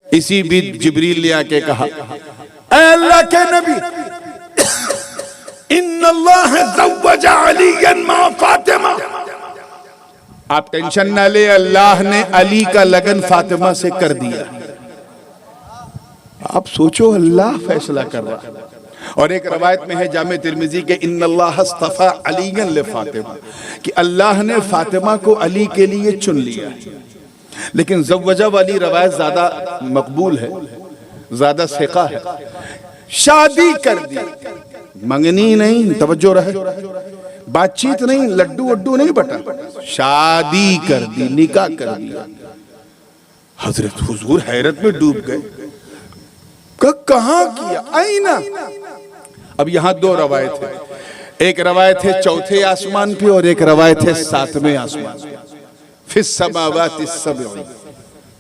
इसी बीच जिब्रील ने आके कहा, ऐ अल्लाह के नबी, इन्नल्लाह ज़व्वजा अलीयन मा फातिमा। आप टेंशन ना ले, अल्लाह ने अली का लगन फातिमा से कर दिया। आप सोचो, अल्लाह फैसला कर रहा है। और एक रवायत में है जामे तिर्मिजी के, इन्नल्लाह अस्तफा अलीयन ले फातिमा, कि अल्लाह ने फातिमा को अली के लिए चुन लिया। लेकिन ज़व्वजा वाली रवायत ज्यादा मकबूल है, ज्यादा सिका है। शादी कर दी, मंगनी नहीं, तवज्जो रहे, बातचीत नहीं, लड्डू वड्डू नहीं बटा, शादी कर दी, निकाह कर दिया। हजरत हुजूर हैरत में डूब गए, कहां किया, आईना। अब यहां दो रवायत है, एक रवायत है चौथे आसमान पे और एक रवायत है सातवें आसमान पे। फिस समावाति सबअ,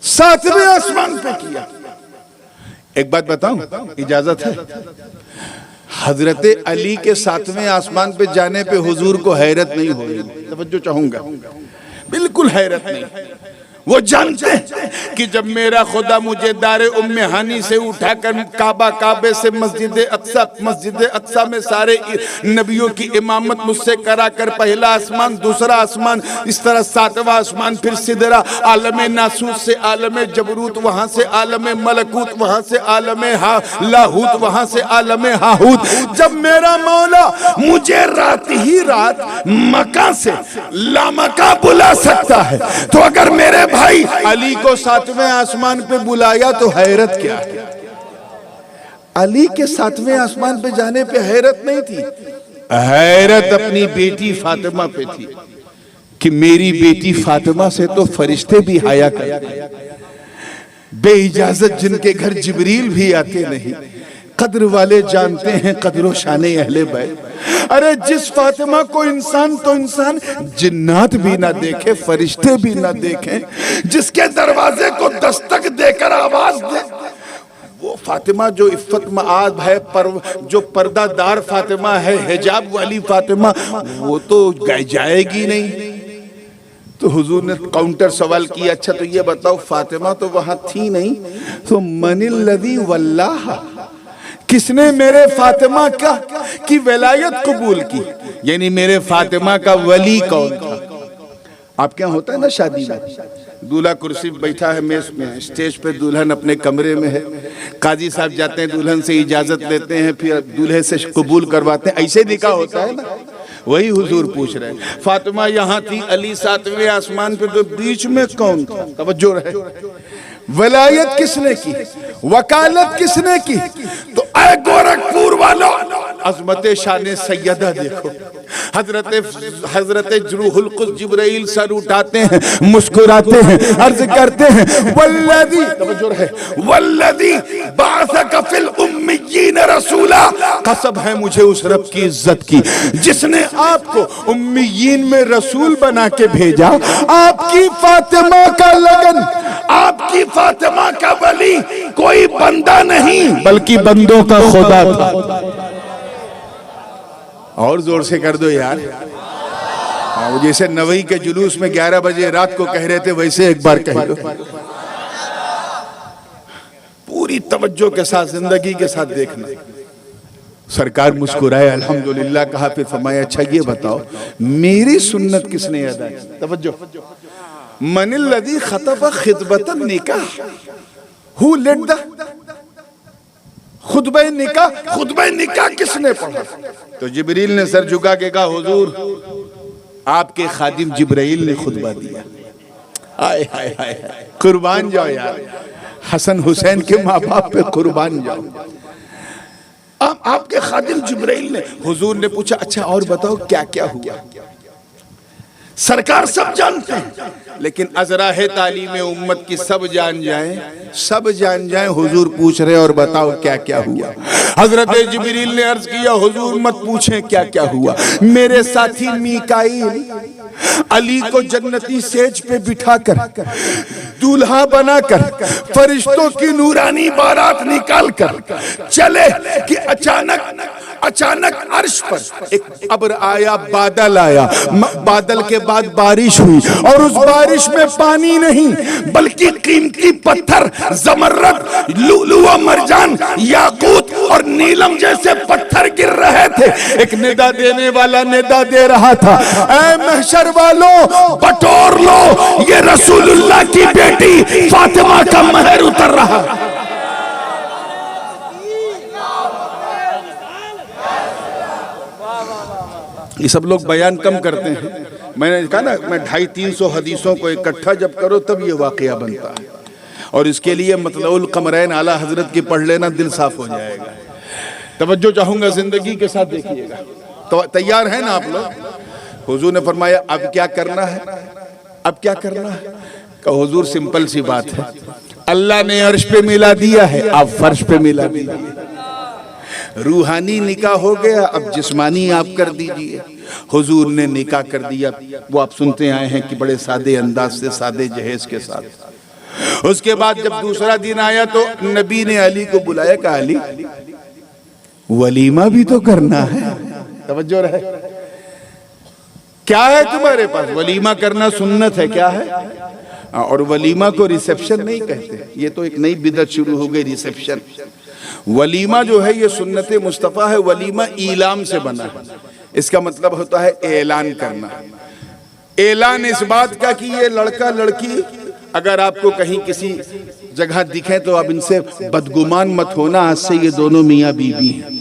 सातवें आसमान पे किया। एक बात बताऊं, इजाजत है? हजरत अली के सातवें आसमान पे जाने पे हुजूर को हैरत नहीं हो रही, तवज्जो चाहूंगा, बिल्कुल हैरत नहीं। वो जानते हैं कि जब मेरा खुदा मुझे दारे उम्मे हानी से उठाकर काबे से मस्जिद अक्सा में सारे नबियों की इमामत मुझसे कराकर पहला आसमान, दूसरा आसमान, इस तरह सातवां आसमान, फिर सिदरा, आलम नासूत से आलम जबरूत, वहां से आलम मलकूत, वहां से आलम लाहूत, वहां से आलम हाहूत। जब मेरा मौला मुझे रात ही रात मका से लामका बुला सकता है, तो अगर मेरे भाई अली को सातवें आसमान पे बुलाया तो हैरत क्या है? अली के सातवें आसमान पे जाने पे हैरत नहीं थी, हैरत अपनी बेटी फातिमा पे थी कि मेरी बेटी फातिमा से तो फरिश्ते भी हाया करते, बेइजाजत जिनके घर जिब्रील भी आते नहीं। कद्र वाले जानते हैं कद्र शाने अहले बैत। अरे जिस फातिमा को इंसान तो इंसान जिन्नात भी ना देखे, फरिश्ते भी ना देखें, जिसके दरवाजे को दस्तक देकर आवाज दे, वो फातिमा जो इफ्फत मआब है, जो पर्दादार फातिमा है, हिजाब वाली फातिमा, वो तो जाएगी नहीं। तो हुजूर ने काउंटर सवाल किया, अच्छा तो ये बताओ फातिमा तो वहां थी नहीं, तो मनिल्लज़ी वल्लाह, किसने मेरे फातिमा का की वलायत कबूल की, यानी मेरे फातिमा का वली कौन था? आप क्या होता है ना शादी में, दूल्हा कुर्सी बैठा है मेज में, स्टेज पे दुल्हन अपने कमरे में है, काजी साहब जाते हैं दुल्हन से इजाजत लेते हैं, फिर दूल्हे से कबूल करवाते हैं, ऐसे निकाह होता है ना। वही हुजूर पूछ रहे हैं, फातिमा यहाँ थी, अली सातवें आसमान पे, तो बीच में कौन था? तवज्जो रहे, वलायत किसने की, वकालत किसने की? तो ऐ गोरखपुर वालों, अजमत शान सैयदा देखो। हजरत रूहुल कुद्स जिब्राइल सर उठाते हैं, मुस्कुराते हैं, अर्ज करते हैं, वल्लज़ी, तवज्जो है, वल्लज़ी बाअसक फिल उम्मिय्यीन रसूला, कसम है मुझे उस रब की इज्जत की जिसने आपको उम्मियीन में रसूल बना के भेजा। आपकी फातिमा का लगन, आपकी फातिमा का वली कोई बंदा नहीं बल्कि बंदों का खुदा था। और जोर से कर दो यार, जैसे नवई के जुलूस में 11 बजे रात को कह रहे थे, वैसे एक बार कह दो, पूरी तवज्जो के साथ, जिंदगी के साथ देखना। सरकार मुस्कुराए, अल्हम्दुलिल्लाह कहा, फिर फरमाया, अच्छा ये बताओ मेरी सुन्नत किसने अदा की? तवज्जो, मनिल्लज़ी खतब खितबतन निकाह, हु लेट द खुतबा निकाह, खुतबा निकाह किसने पढ़ा? तो जिब्रील ने सर झुका के कहा, हुजूर आपके खादिम जिब्राइल ने खुतबा दिया। हाय हाय हाय, कुर्बान जाओ यार, हसन हुसैन के माँ बाप पे कुर्बान जाओ। आपके खादिम जिब्राइल ने, हुजूर ने पूछा, अच्छा और बताओ क्या क्या हुआ? सरकार सब जानते हैं, लेकिन अजराहे तालीम उम्मत की सब जान जाएं, हुजूर पूछ रहे और बताओ क्या क्या हुआ? हजरत जिब्रील ने अर्ज किया, हुजूर मत पूछें क्या क्या हुआ। मेरे साथी मीकाईल अली को जन्नती सेज पे बिठाकर, दूल्हा बनाकर, फरिश्तों की नूरानी बारात निकाल कर चले कि अचानक अर्श पर एक अब्र आया, बादल आया, बादल के बाद बारिश हुई और उस बारिश में पानी नहीं बल्कि कीमती पत्थर, जमर्रद, लुलु व मरजान, याकूत और नीलम जैसे पत्थर गिर रहे थे। एक निदा देने वाला निदा दे रहा था, ऐ महशर वालों बटोर लो, ये रसूलुल्लाह की बेटी फातिमा का महर उतर रहा। ये सब लोग बयान कम करते हैं। मैंने कहा ना, मैं 250-300 हदीसों को इकट्ठा जब करो तब ये वाकया बनता है। और इसके लिए मतलउल कमरैन आला हजरत की पढ़ लेना, दिल साफ हो जाएगा। तवज्जो चाहूंगा, जिंदगी के साथ देखिएगा। तो तैयार है ना आप लोग? हुजूर ने फरमाया अब क्या करना है, अब क्या करना है? का हुजूर सिंपल सी बात है, अल्लाह ने अर्श पे मिला दिया है, आप फर्श पे मिला दीजिए। रूहानी निकाह हो गया, अब जिस्मानी आप कर दीजिए। हुजूर ने निकाह कर दिया। वो आप सुनते आए हैं कि बड़े सादे अंदाज से, सादे जहेज के साथ। उसके बाद जब दूसरा दिन आया तो नबी ने अली को बुलाया, कहा अली वलीमा भी तो करना है, तवज्जो रहे। क्या है तुम्हारे पास? वलीमा करना सुन्नत है, क्या है? और वलीमा को रिसेप्शन नहीं कहते, ये तो एक नई बिदअत शुरू हो गई, रिसेप्शन। वलीमा जो है ये सुन्नत मुस्तफ़ा है। वलीमा ईलाम से बना है, इसका मतलब होता है ऐलान करना। ऐलान इस बात का कि ये लड़का लड़की अगर आपको कहीं किसी जगह दिखे तो आप इनसे बदगुमान मत होना, आज से ये दोनों मियाँ बीवी हैं।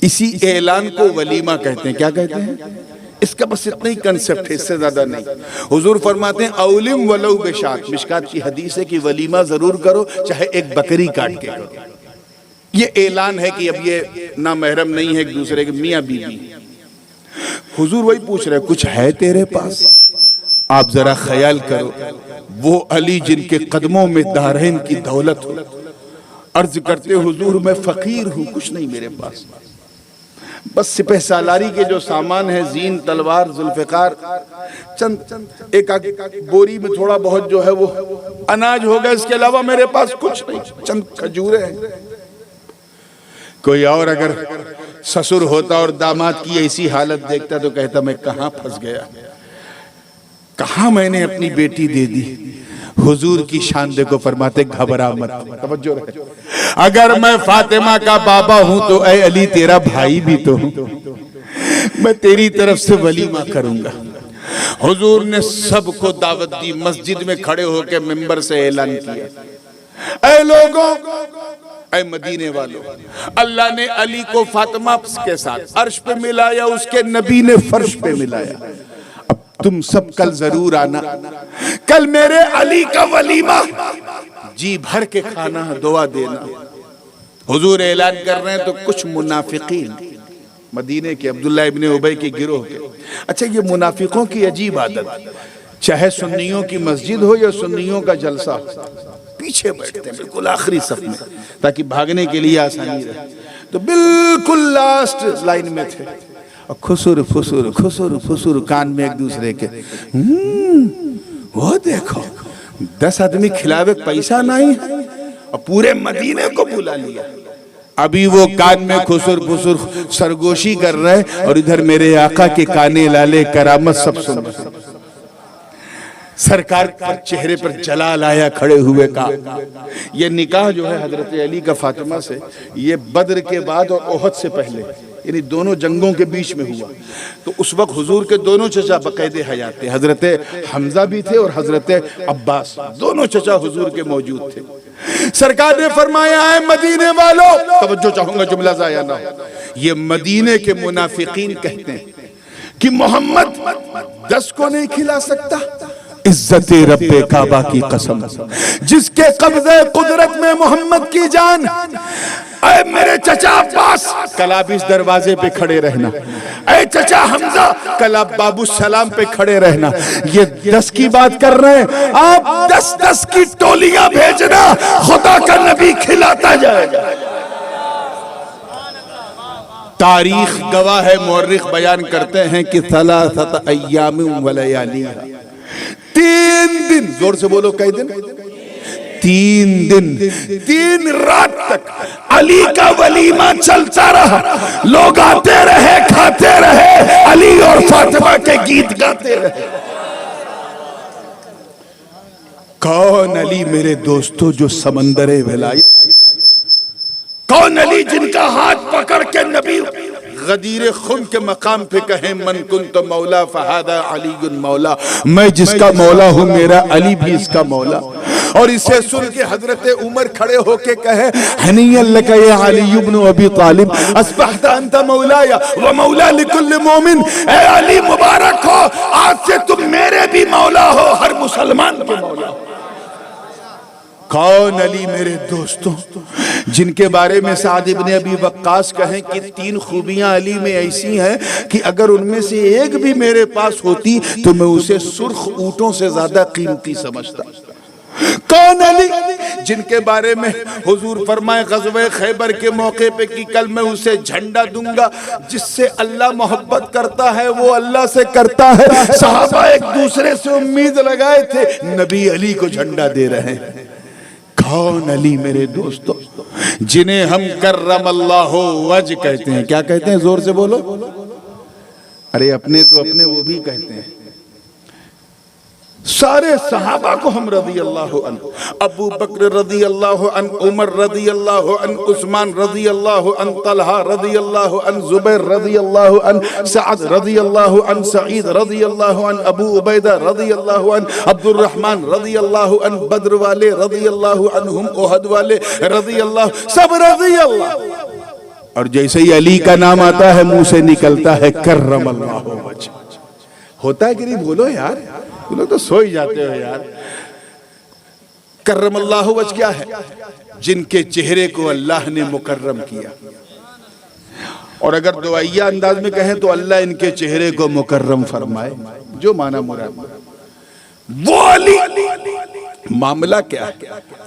इसी ऐलान को वलीमा कहते हैं। क्या कहते हैं? इसका बस इतना ही कंसेप्ट है, इससे ज्यादा नहीं। हुजूर फरमाते हैं औलिम वलौ बेशात, मिशकात की हदीस है कि वलीमा जरूर करो, चाहे एक बकरी काट के करो। ये ऐलान है कि अब ये ना महरम नहीं है, एक दूसरे के मियाँ बीवी। हुजूर वही पूछ रहे, कुछ है तेरे पास? आप जरा ख्याल करो, वो अली जिनके कदमों में दारैन की दौलत हो। अर्ज करते हुजूर मैं फकीर हूँ, कुछ नहीं मेरे पास, बस सिपह सालारी के जो सामान है, जीन, तलवार, जुल्फिकार, चंद एक बोरी में थोड़ा बहुत जो है वो अनाज होगा, इसके अलावा मेरे पास कुछ नहीं, चंद खजूरें हैं। कोई और अगर ससुर होता और दामाद की ऐसी हालत देखता तो कहता मैं कहाँ फंस गया, कहाँ मैंने अपनी बेटी दे दी। हुजूर की शान देखो, फरमाते घबरा मत, तवज्जो रहे। अगर मैं फातिमा का बाबा हूं तो ऐ अली तेरा भाई भी तो हूं, मैं तेरी तरफ से वलीमा करूंगा। हुजूर ने सबको दावत दी, मस्जिद में खड़े होकर मिंबर से ऐलान किया, ऐ लोगों, ऐ मदीने वालों, अल्लाह ने अली को फातिमा के साथ अर्श पे मिलाया, उसके नबी ने फर्श पे मिलाया। तुम सब कल जरूर आना, कल मेरे अली का वलीमा, जी भर के खाना, दुआ देना। हुजूर ऐलान कर रहे हैं तो कुछ मुनाफिकीन मदीने के, अब्दुल्ला इब्ने उबई के गिरोह के। अच्छा, ये मुनाफिकों की अजीब आदत, चाहे सुन्नियों की मस्जिद हो या सुन्नियों का जलसा, पीछे बैठते हैं बिल्कुल आखिरी सफ में ताकि भागने के लिए आसानी रहे। तो बिल्कुल लास्ट लाइन में थे और खुसुर फुसुर खुसुर फुसुर कान में एक दूसरे के। वो देखो 10 आदमी खिलावे पैसा नहीं है और पूरे मदीने को बुला लिया। अभी वो कान में खुसुर फुसुर सरगोशी कर रहे और इधर मेरे आका के काने लाले करामत सब सुन रहे। सरकार पर चेहरे पर जलाल आया खड़े हुए का। ये निकाह जो है हजरत अली का फातिमा से, ये बद्र के बाद और ओहद से पहले, यानी दोनों जंगों के बीच में हुआ। तो उस वक्त हुजूर के दोनों चचा बकायदे हयात थे, हजरत हमजा भी थे और हजरत अब्बास, दोनों चचा हुजूर के मौजूद थे। सरकार ने फरमाया है मदीने वालों, तवज्जो चाहूंगा जुमला जाया ना हो, ये मदीने के मुनाफिकीन कहते हैं कि मोहम्मद 10 को नहीं खिला सकता। इज्जते रब्बे काबा की कसम, जिसके कब्जे कुदरत में मोहम्मद की जान। ऐ मेरे चचा अब्बास, कल आप इस दरवाजे पे खड़े रहना। ऐ चचा हमजा, कल आप बाबू सलाम पे खड़े रहना। ये 10 की बात कर रहे हैं, आप 10-10 की टोलियां भेजना, खुदा का नबी खिलाता जाएगा। तारीख गवाह है, मुअर्रिख बयान करते हैं कि सलासत अय्याम व लयालिहा, 3 दिन, जोर से बोलो कई दिन, 3 दिन 3 रात तक अली का वलीमा चलता रहा। लोग आते रहे, खाते रहे, अली और फातिमा के गीत गाते रहे। कौन अली मेरे दोस्तों जो समंदरे विलायत, कौन अली जिनका हाथ पकड़ के नबी गदीर खुम के मकाम पे कहे मन कुंत मौला फहादा अली मौला, मैं जिसका मौला हूँ मेरा अली भी इसका मौला। और इसे सुन के हजरत उमर खड़े होके कहे हनीयन लका या अली इब्न अबी तालिब अस्बहत अंत मौलाया व मौला लिकुल्ल मोमिन, ए अली मुबारक हो, आज से तुम मेरे भी मौला हो, हर मुसलमान के मौला हो। कौन अली मेरे दोस्तों जिनके बारे में साद इब्ने अबी वक्कास कहें कि 3 खूबियां अली में ऐसी हैं कि अगर उनमें से एक भी मेरे पास होती तो मैं उसे सुर्ख ऊंटों से ज्यादा कीमती समझता। कौन अली जिनके बारे में हुजूर फरमाए ग़ज़वे खैबर के मौके पे कि कल मैं उसे झंडा दूंगा, जिससे अल्लाह मोहब्बत करता है वो अल्लाह से करता है। सहाबा एक दूसरे से उम्मीद लगाए थे, नबी अली को झंडा दे रहे हैं। कौन अली मेरे दोस्तों जिन्हें हम कर्रमल्लाहु वज कहते हैं। क्या कहते हैं, जोर से बोलो। अरे अपने तो अपने वो भी कहते हैं। सारे सहाबा को हम रज़ी अल्लाह अन्हु, अबू बकर रज़ी अल्लाह अन्हु, उमर रज़ी अल्लाह अन्हु, उस्मान रज़ी अल्लाह अन्हु, तलहा रज़ी अल्लाह अन्हु, जुबैर रज़ी अल्लाह अन्हु, सअद रज़ी अल्लाह अन्हु, सईद रज़ी अल्लाह अन्हु, अबू उबैदा रज़ी अल्लाह अन्हु, अब्दुर्रहमान रज़ी अल्लाह अन्हु, बद्र वाले रज़ी अल्लाह अन्हुम, उहद वाले रज़ी अल्लाह, सब रज़ी अल्लाह। और जैसे ही अली का नाम आता है मुंह से निकलता है कर्रमल्लाहु वजह। होता है कि नहीं, बोलो यार, तुम लोग तो सो ही जाते हो यार। कर्रमल्लाहु वजह क्या है? जिनके चेहरे को अल्लाह ने मुकर्रम किया। और अगर दुआइया अंदाज में कहें तो अल्लाह इनके चेहरे को मुकर्रम फरमाए, जो माना मुराद वो अली। मामला क्या है?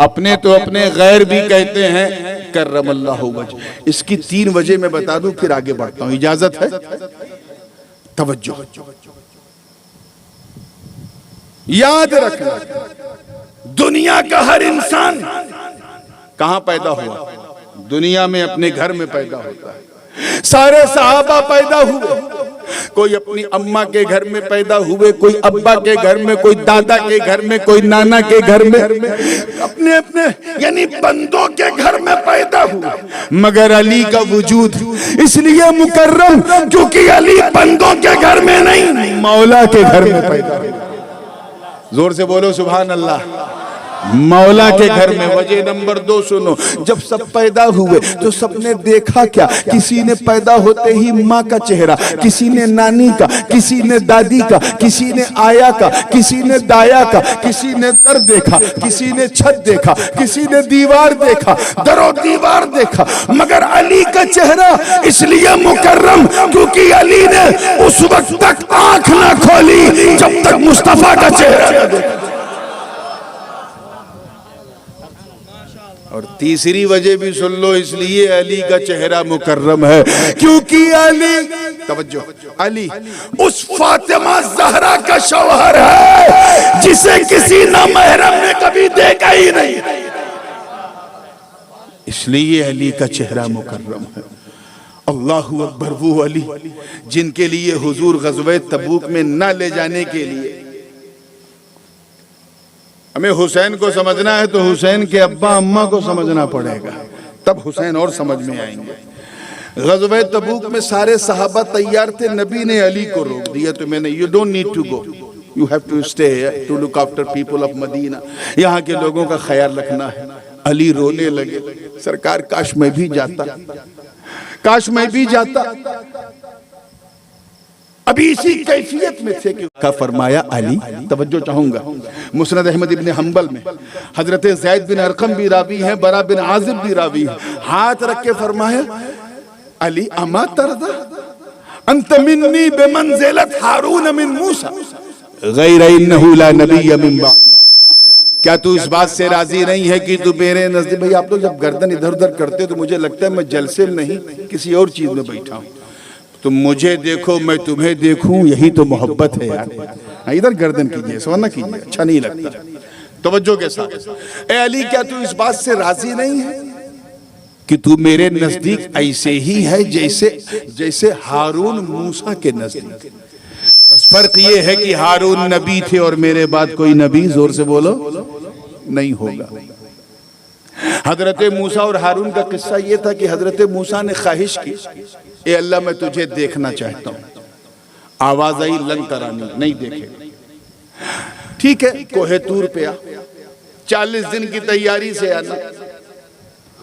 अपने तो अपने गैर भी कहते हैं कर्रमल्लाहु वजह। इसकी 3 वजह मैं बता दूं, फिर आगे बढ़ता हूं, इजाजत है? तवज्जो, याद रखना, दुनिया का हर इंसान कहां पैदा हुआ? दुनिया में अपने घर में पैदा होता है। सारे सहाबा पैदा हुए, कोई अपनी अम्मा के घर में पैदा हुए, कोई अब्बा के घर में, कोई दादा के घर में, कोई नाना के घर में, अपने अपने यानी बंदों के घर में पैदा हुए। मगर अली का वजूद इसलिए मुकर्रम क्योंकि अली बंदों के घर में नहीं, मौला के घर में पैदा हुए। जोर से बोलो सुभान अल्लाह। मौला के घर में। वजह नंबर 2 सुनो, जब सब पैदा हुए तो सबने देखा क्या? किसी ने पैदा होते ही माँ का चेहरा, किसी ने नानी का, किसी ने दादी का, किसी ने आया का, किसी ने दाया का, किसी ने दर देखा, किसी ने छत देखा, किसी ने दीवार देखा, दरो दीवार देखा। मगर अली का चेहरा इसलिए मुकर्रम क्योंकि अली ने उस वक्त तक आंख ना खोली जब तक मुस्तफा का चेहरा न देखा। और तीसरी वजह भी सुन लो, इसलिए अली का चेहरा मुकर्रम है क्योंकि अली, तवज्जो, अली उस फातिमा ज़हरा का शौहर है जिसे किसी नामहरम ने कभी देखा ही नहीं, इसलिए अली का चेहरा मुकर्रम है। अल्लाहु अकबर। वो अली जिनके लिए हुजूर ग़ज़वे तबूक में न ले जाने के लिए हमें हुसैन को समझना है तो हुसैन के अब्बा अम्मा को समझना पड़ेगा, तब हुसैन और समझ में आएंगे। ग़ज़वे तबूक में सारे सहाबा तैयार थे, नबी ने अली को रोक दिया। तो मैंने, you don't need to go, you have to stay to look after people of Medina, यहाँ के लोगों का ख्याल रखना है। अली रोने लगे, सरकार काश मैं भी जाता, काश मैं भी जाता। अभी इसी कैफियत में थे कि का फरमाया अली, तवज्जो चाहूंगा, मुस्नद अहमद इब्न हंबल में हजरत ज़ैद बिन अरकम भी रावी हैं, बरा बिन आज़िब भी रावी हैं। हाथ रख के फरमाया अली अमा तरदा अंत मिन्नी बिमंज़िलत हारून मिन मूसा गैर इन्नहु ला नबिय्य मिन बाद। क्या तू इस बात से राजी नहीं है कि तू मेरे नजदीक, भाई आप लोग जब गर्दन इधर उधर करते हो तो मुझे लगता है मैं जलसे में नहीं किसी और चीज में बैठा हूं। तुम मुझे देखो मैं तुम्हें देखूं, यही तो मोहब्बत है यार। इधर गर्दन कीजिए, सवरना कीजिए, अच्छा नहीं लगता। तवज्जो के साथ, ए अली क्या तू इस बात से राजी नहीं है कि तू मेरे नजदीक ऐसे ही है जैसे हारून मूसा के नजदीक। बस फर्क ये है कि हारून नबी थे और मेरे बाद कोई नबी, जोर से बोलो, नहीं होगा। हजरत मूसा और हारून का किस्सा ये था कि हजरत मूसा ने ख्वाहिश की, ए अल्लाह मैं तुझे देखना चाहता हूं। आवाज आई लन तरानी, नहीं देखे। ठीक है, कोहे तूर पे आ, 40 दिन की तैयारी से आना।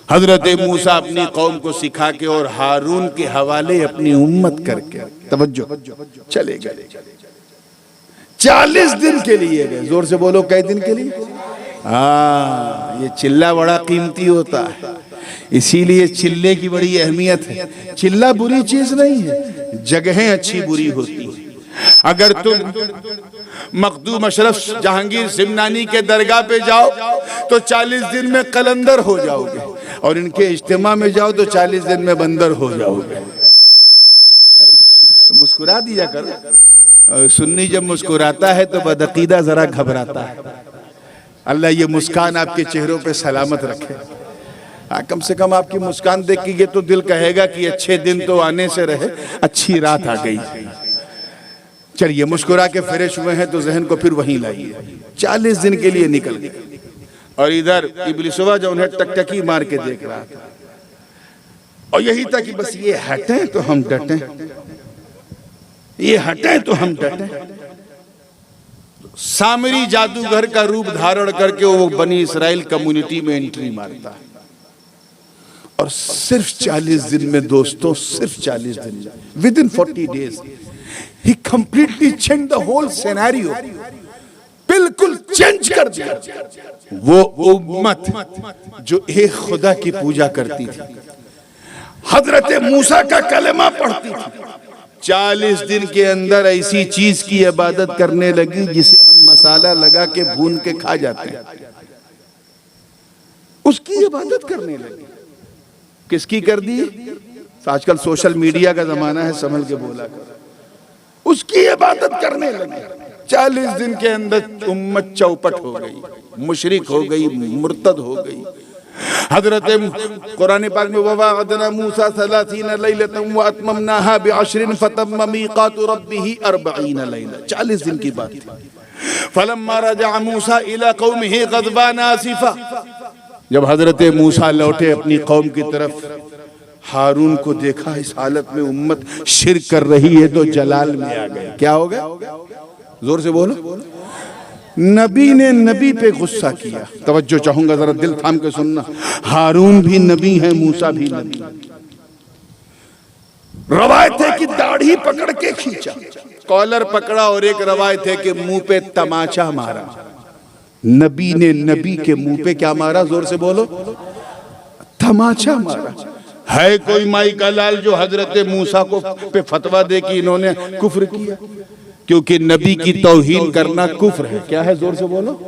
हजरत मूसा अपनी कौम को सिखा के और हारून के हवाले अपनी उम्मत करके, तवज्जो, चले गए। 40 दिन के लिए गए। जोर से बोलो, कई दिन के लिए? हाँ, ये चिल्ला बड़ा कीमती होता है, इसीलिए चिल्ले की बड़ी अहमियत है। चिल्ला बुरी चीज नहीं है, जगहें अच्छी बुरी होती है। अगर तुम मखदूम अशरफ जहांगीर सिमनानी के दरगाह पे जाओ तो 40 दिन में कलंदर हो जाओगे, और इनके इज्तिमा में जाओ तो 40 दिन में बंदर हो जाओगे। मुस्कुरा दिया करो। सुन्नी जब मुस्कुराता है तो बदअकीदा जरा घबराता है। अल्लाह ये मुस्कान आपके चेहरों पे सलामत रखे। कम से कम आपकी मुस्कान देख के ये तो दिल कहेगा कि अच्छे दिन तो आने से रहे, अच्छी रात आ गई। चलिए, मुस्कुरा के फ्रेश हुए हैं तो जहन को फिर वहीं लाइए। 40 दिन के लिए निकल गए, और इधर इब्लिसवा जो उन्हें टकटकी मार के देख रहा था, और यही था कि बस ये हटें तो हम डटें, ये हटें तो हम डटें। सामरी जादूगर का रूप धारण करके वो बनी इसराइल कम्युनिटी में एंट्री मारता है, और सिर्फ 40 दिन में दोस्तों, सिर्फ 40 दिन, with in 40 days he completely changed the whole scenario, बिल्कुल चेंज कर दिया। वो उम्मत जो एक खुदा की पूजा करती थी, हजरत मूसा का कलमा पढ़ती थी, 40 दिन के अंदर ऐसी चीज की इबादत करने लगी जिसे हम मसाला लगा के भून के खा जाते हैं, उसकी इबादत करने लगी। किसकी कर दी? आजकल सोशल मीडिया का जमाना है, संभल के बोला कर। उसकी इबादत करने लगी। 40 दिन के अंदर उम्मत चौपट हो गई, मुशरिक हो गई, मुर्तद हो गई। हजरत कुरान पाक में ववाअदना मूसा 30 लैलतन व अतममनाहा बिअश्रिन फतम्म मीकातु रब्बिही 40 लैला। 40 दिन की बात थी। फलम्मा रजअ मूसा इला कौमिही गज़बान आसिफा, जब हजरत मूसा लौटे अपनी कौम की तरफ, हारून को देखा इस हालत में उम्मत शिरक कर रही है तो जलाल में आ गए। क्या हो गया? जोर से बोलो। नबी ने नबी पे गुस्सा किया। तवज्जो चाहूंगा, जरा दिल थाम के सुनना। हारून भी नबी है, मूसा भी नबी। रवायत है कि दाढ़ी पकड़ के खींचा, कॉलर पकड़ा, और एक रवायत है कि मुंह पे तमाचा मारा। नबी ने नबी के मुंह पे क्या मारा? जोर से बोलो। तमाचा मारा। है कोई माई का लाल जो हजरत मूसा को पे फतवा दे कि इन्होंने कुफ्र किया? क्योंकि नबी की तौहीन करना कुफ्र है। क्या है? जोर से बोलो।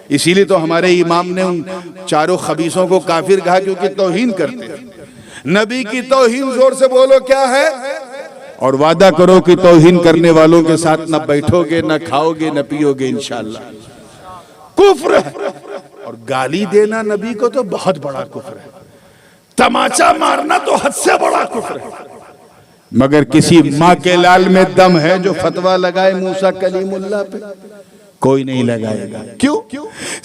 इसीलिए तो हमारे इमाम ने उन चारों खबीसों को काफिर कहा, क्योंकि तौहीन करते हैं। नबी की तौहीन, जोर से बोलो, क्या है? और वादा करो कि तौहीन करने वालों के साथ न बैठोगे, न खाओगे, न पियोगे, इंशाअल्लाह। कुफ्र है। और गाली देना नबी को तो बहुत बड़ा कुफ्र है। तमाचा मारना तो हद से बड़ा कुफ्र है। मगर किसी माँ के लाल में दम है जो फतवा लगाए मूसा कलीमुल्लाह पे? कोई नहीं लगाएगा। क्यों?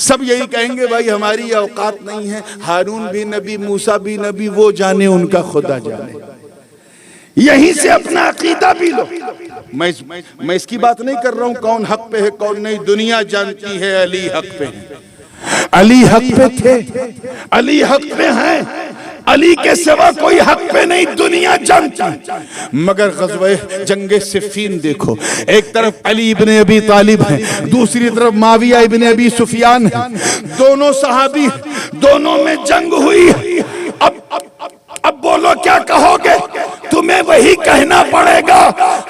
सब यही कहेंगे भाई हमारी औकात नहीं है। हारून भी नबी, मूसा भी नबी, वो जाने, उनका खुदा जाने। यहीं से अपना अकीदा भी लो। मैं इसकी बात नहीं कर रहा हूं कौन हक पे है कौन नहीं। दुनिया जानती है अली हक पे है, अली हक पे थे, अली हक पे हैं। अली के सिवा कोई हक पे नहीं, दुनिया जानती। मगर ग़ज़वे जंगे सिफ़ीन देखो, एक तरफ अली इब्ने अबी तालिब है, दूसरी तरफ माविया इब्ने अबी सुफियान है। दोनों सहाबी, दोनों में जंग हुई। अब बोलो क्या कहोगे? तुम्हें वही कहना पड़ेगा,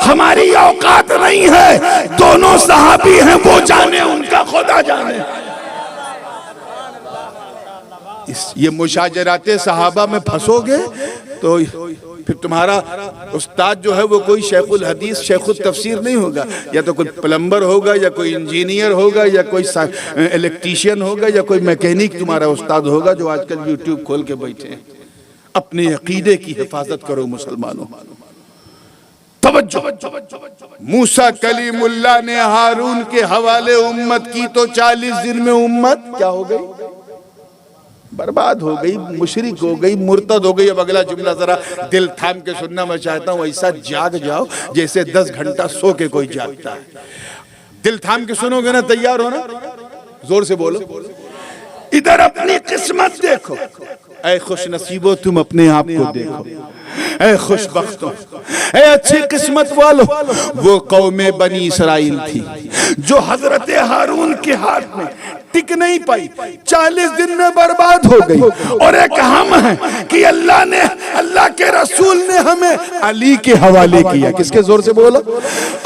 हमारी औकात नहीं है। दोनों सहाबी हैं, वो जाने, उनका खुदा जाने। ये मुशाजराते सहाबा में फंसोगे तो फिर तुम्हारा उस्ताद जो है वो कोई शेखुल हदीस शेखुल तफसीर नहीं होगा, या तो कोई प्लम्बर होगा, या कोई इंजीनियर होगा, या कोई इलेक्ट्रीशियन होगा, या कोई मैकेनिक तुम्हारा उस्ताद होगा जो आजकल यूट्यूब खोल के बैठे हैं। अपने अकीदे की हिफाजत करो मुसलमानों। तवज्जो, मूसा कलीमुल्लाह ने हारून के हवाले उम्मत की तो 40 दिन में उम्मत क्या हो गई? बर्बाद हो गई, मुशरिक हो गई, मुर्तद हो गई। अब अगला जुमला जरा दिल थाम के सुनना मैं चाहता हूँ, ऐसा जाग जाओ जैसे 10 घंटा सो के कोई जागता है। दिल थाम के सुनोगे ना, तैयार हो ना, जोर से बोलो। इधर अपनी किस्मत देखो, ऐ खुश नसीबो तुम अपने आप को देखो, ऐ खुशबख्तों, ऐ अच्छी किस्मत वालों। वो कौमे बनी इसराइल थी जो हजरत हारून के हाथ में टिक नहीं पाई, 40 दिन में बर्बाद हो गई। और एक हम है कि अल्लाह के रसूल ने हमें अली के हवाले किया। किसके जोर से बोलो?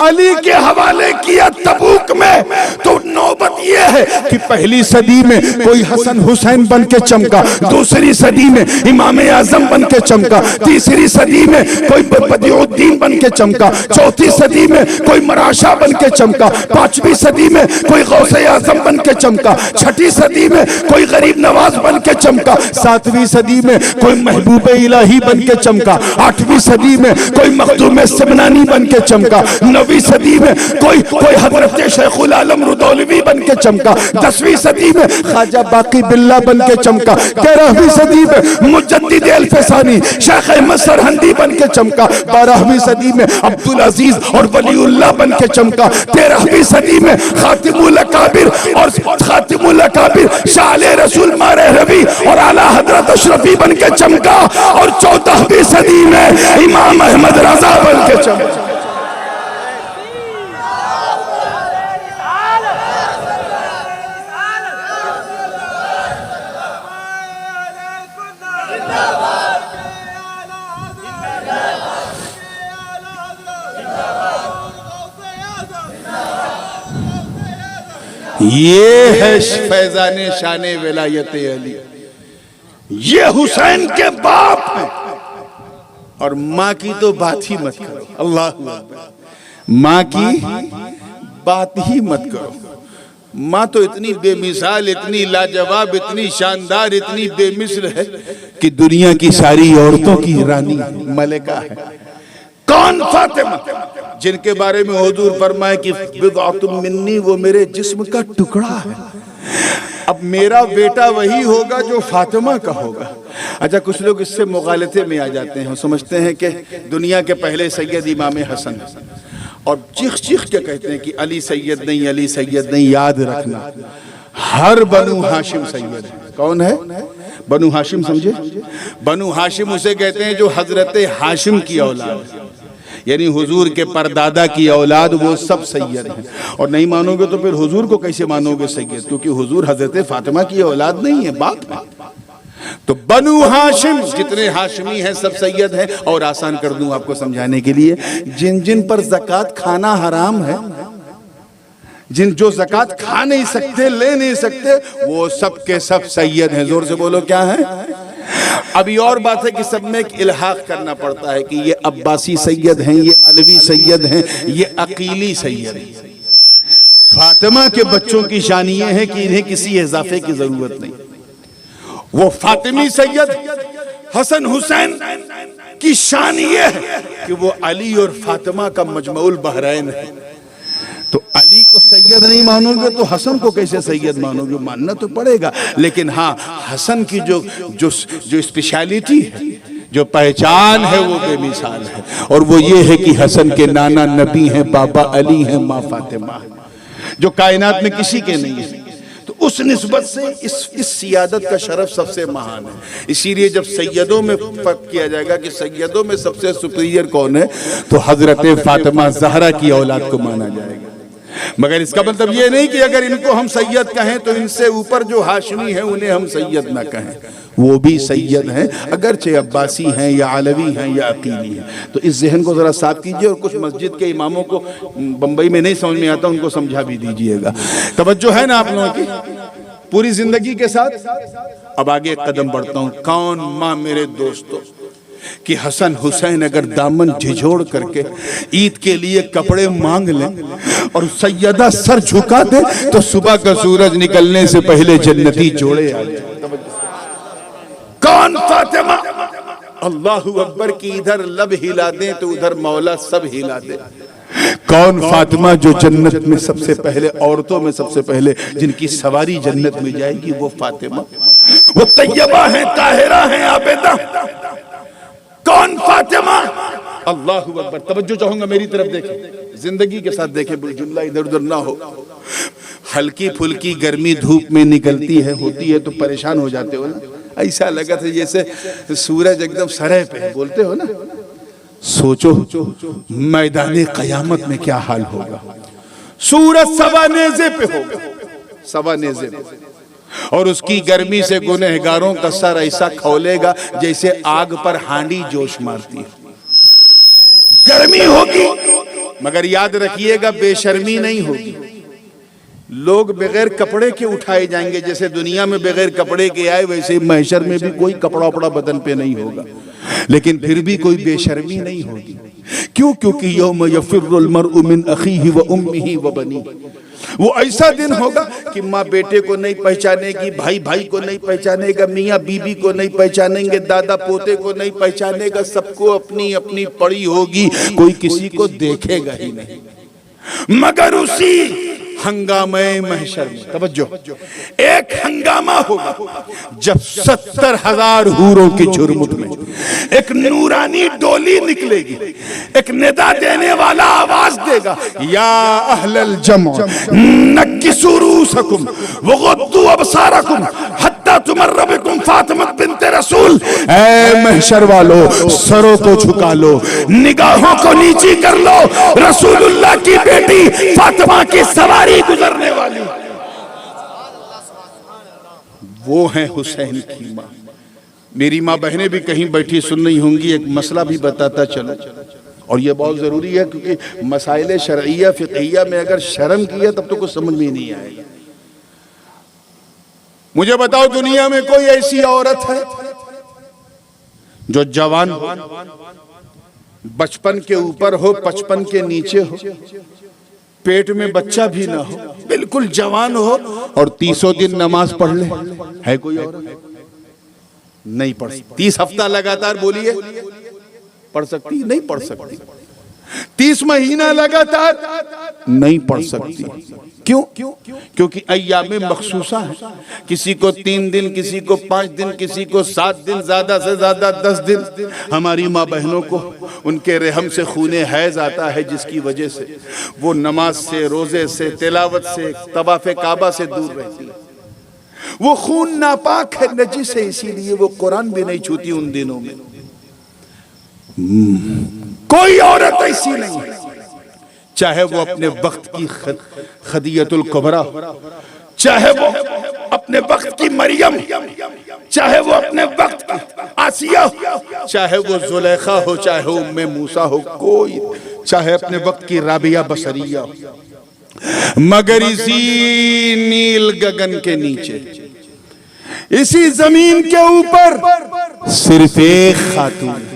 अली के हवाले किया तबूक में। तो नौबत यह है कि पहली सदी में कोई हसन हुसैन बन के चमका, दूसरी सदी में इमाम आजम बन के चमका, तीसरी सदी में कोई बदियुद्दीन बन के चमका, चौथी सदी में कोई मराशा बन के चमका, पांचवी सदी में कोई गौसे आजम बन के चमका, छठी सदी में कोई गरीब नवाज बन के चमका, सातवीं सदी में कोई महबूब इलाही बन के चमका, आठवीं सदी में कोई मखदूम सिमनानी बन के चमका, नवीं सदी में कोई हजरत शेखुल आलम रुदौलवी बन के चमका, 10वीं सदी में ख्वाजा बाकी बिल्ला बन के चमका, 13वीं सदी में मुजद्दिद अल-फसानी शेख अहमद सरहंदी बन के चमका, 12वीं सदी में अब्दुल अजीज और वलीउल्लाह बन के चमका, 13वीं सदी में खातिमुल अकाबिर और खातिमुल अकाबिर शाह रसूल मारे रवि और आला हजरत अशरफी बन के चमका, और 14वीं सदी में इमाम अहमद रजा बन के चमका। ये है फैजाने शाने विलायत अली। ये हुसैन के बाप है। और माँ की तो बात ही मत करो, अल्लाह अकबर, माँ की बात ही मत करो। माँ तो इतनी बेमिसाल, इतनी लाजवाब, इतनी शानदार, इतनी बेमिसल है कि दुनिया की सारी औरतों की रानी मलिका है। कौन? फातिमा, जिनके बारे में हुजूर फरमाए कि बिदअतुम मिन्नी, वो मेरे जिस्म का टुकड़ा है। अब मेरा बेटा वही होगा जो फातिमा का होगा। अच्छा, कुछ लोग इससे मुगालते में आ जाते हैं, समझते हैं कि दुनिया के पहले सैयद इमाम हसन, और चीख चीख के कहते हैं कि अली सैयद नहीं, अली सैयद नहीं। याद रखना, हर बनु हाशिम सैयद है। कौन है? बनु हाशिम, समझे? बनु हाशिम उसे कहते हैं जो हजरत हाशिम की औलाद है, यानी हुजूर के परदादा की औलाद, वो सब सैयद हैं। और नहीं मानोगे तो फिर हुजूर को कैसे मानोगे सैयद? क्योंकि हुजूर हजरत फातिमा की औलाद नहीं है, बाप है। तो बनु हाशिम, जितने हाशिमी हैं सब सैयद हैं। और आसान कर दूं आपको समझाने के लिए, जिन जिन पर ज़कात खाना हराम है, जो ज़कात खा नहीं सकते, ले नहीं सकते, वो सब के सब सैयद हैं। जोर से बोलो, क्या है? अभी और बात है कि सब में एक इल्हाक करना पड़ता है कि ये अब्बासी सैयद हैं, ये अलवी सैयद हैं, ये अकीली सैयद हैं। फातिमा के बच्चों की शान ये है कि इन्हें किसी इजाफे की जरूरत नहीं। वो फातिमी सैयद हसन हुसैन की शान ये है कि वो अली और फातिमा का मजमउल बहरैन है। तो अली को सैयद नहीं मानोगे तो हसन को कैसे सैयद मानोगे? मानना तो पड़ेगा। लेकिन हाँ, हसन की जो स्पेशलिटी है, जो पहचान है, वो बेमिसाल है। और वो ये है कि हसन के नाना नबी हैं, बाबा अली हैं, माँ फातिमा है, जो कायनात में किसी के नहीं है। तो उस निस्बत से इस सियादत का शरफ सबसे महान है। इसीलिए जब सैयदों में फर्क किया जाएगा कि सैयदों में सबसे सुपीरियर कौन है, तो हजरत फातिमा ज़हरा की औलाद को माना जाएगा। मगर इसका मतलब ये नहीं कि अगर इनको हम सैयद कहें तो इनसे ऊपर जो हाशमी हैं उन्हें हम सैयद ना कहें। वो भी सैयद हैं, अगरचे अब्बासी हैं या अलवी हैं या अकीली हैं। तो इस जहन को ज़रा साफ कीजिए। और कुछ मस्जिद के इमामों को बम्बई में नहीं समझ में आता, उनको समझा भी दीजिएगा। तवज्जो है ना आप लोगों की पूरी जिंदगी के साथ? अब आगे एक कदम बढ़ता हूँ। कौन माँ मेरे दोस्तों? कि हसन हुसैन अगर दामन झिझोड़ करके ईद के लिए कपड़े मांग लें और सैयदा सर झुका दे तो सुबह का सूरज निकलने से पहले जन्नती जोड़े आ जाए। कौन फातिमा? अल्लाहू अकबर की इधर लब हिला दे तो उधर मौला सब हिला दे। कौन फातिमा जो जन्नत में सबसे पहले, औरतों में सबसे पहले जिनकी सवारी जन्नत में जाएगी वो फातिमा। वो तैयबा है, ताहिरा है, आबिदा। कौन फातिमा? अल्लाहू अकबर। तवज्जो चाहूंगा मेरी तरफ देखें, जिंदगी के साथ देखें, जुमला इधर उधर ना हो। हल्की फुल्की गर्मी धूप में निकलती है, होती है तो परेशान हो जाते हो ना। ऐसा लगा था जैसे सूरज एकदम सरह पे, बोलते हो ना। सोचो मैदाने कयामत में क्या हाल होगा। सूरज सवा नेज़े पे होगा, सवा नेज़े पे, और उसकी गर्मी से गुनहगारों का सर ऐसा खौलेगा जैसे आग पर हांडी जोश मारती है। गर्मी होगी मगर याद रखिएगा बेशर्मी नहीं होगी। लोग बगैर कपड़े के उठाए जाएंगे, जैसे दुनिया में बगैर कपड़े के आए वैसे महशर में भी कोई कपड़ा वपड़ा बदन पे नहीं होगा, लेकिन फिर भी कोई बेशर्मी नहीं होगी। क्यों? क्योंकि यौम यफिर्रुल मर्उ मिन अखीही व उम्मिही व बनी। वो ऐसा दिन होगा कि माँ बेटे को नहीं पहचानेगी, भाई भाई को नहीं पहचानेगा, मियाँ बीबी को नहीं पहचानेंगे, दादा पोते को नहीं पहचानेगा। सबको अपनी अपनी पड़ी होगी, कोई किसी को देखेगा ही नहीं। मगर उसी हंगामे महशर में, तवज्जो, एक हंगामा होगा जब 70,000 हूरों की झुरमुट में एक नूरानी डोली निकलेगी। एक निदा देने वाला आवाज देगा, या अहलल जम नक्किसू रूसकुम वगद्दू अबसारकुम हत्ता तुमर्र बिकुम फातिमा बिन्ते रसूल। ऐ महशर वालों, सरों को झुका लो, निगाहों को नीची कर लो, रसूलुल्लाह की बेटी फातिमा की सवारी गुजरने वाली वो है हुसैन की माँ। मेरी माँ बहनें भी कहीं बैठी सुन रही होंगी, एक मसला भी बताता चलो, और ये बहुत जरूरी है क्योंकि मसाइले शरइया फिक़हिया में अगर शर्म किया तब तो कुछ समझ में नहीं आएगा। मुझे बताओ, दुनिया में कोई ऐसी औरत है जो जवान हो, बचपन के ऊपर हो, 55 के नीचे हो, पेट में बच्चा भी ना हो, बिल्कुल जवान हो और 30 दिन नमाज पढ़ ले? है कोई औरत? नहीं पढ़ सकती। 30 हफ्ता लगातार बोलिए पढ़ सकती? नहीं पढ़ सकती। 30 महीना लगातार नहीं पढ़ सकती। क्यों? क्योंकि अय्यामे मखसूसा है। किसी को 3 दिन, किसी को 5 दिन, किसी को 7 दिन, ज्यादा से ज्यादा 10 दिन। हमारी माँ बहनों को उनके रहम से खूने हैज आता है, जिसकी वजह से वो नमाज से, रोजे से, तिलावत से, तवाफ़े काबा से दूर रहती है। वो खून नापाक है, नजिस है, इसीलिए वो कुरान भी नहीं छूती उन दिनों में। कोई औरत ऐसी नहीं है, चाहे वो अपने वक्त की खदीजतुल कुबरा, चाहे वो अपने वक्त की मरियम, चाहे वो अपने वक्त की आसिया, चाहे वो जुलेखा हो, चाहे वो उम्मे मूसा हो, कोई, चाहे अपने वक्त की राबिया बसरिया, मगर इसी नील गगन के नीचे, इसी जमीन के ऊपर सिर्फ एक खातून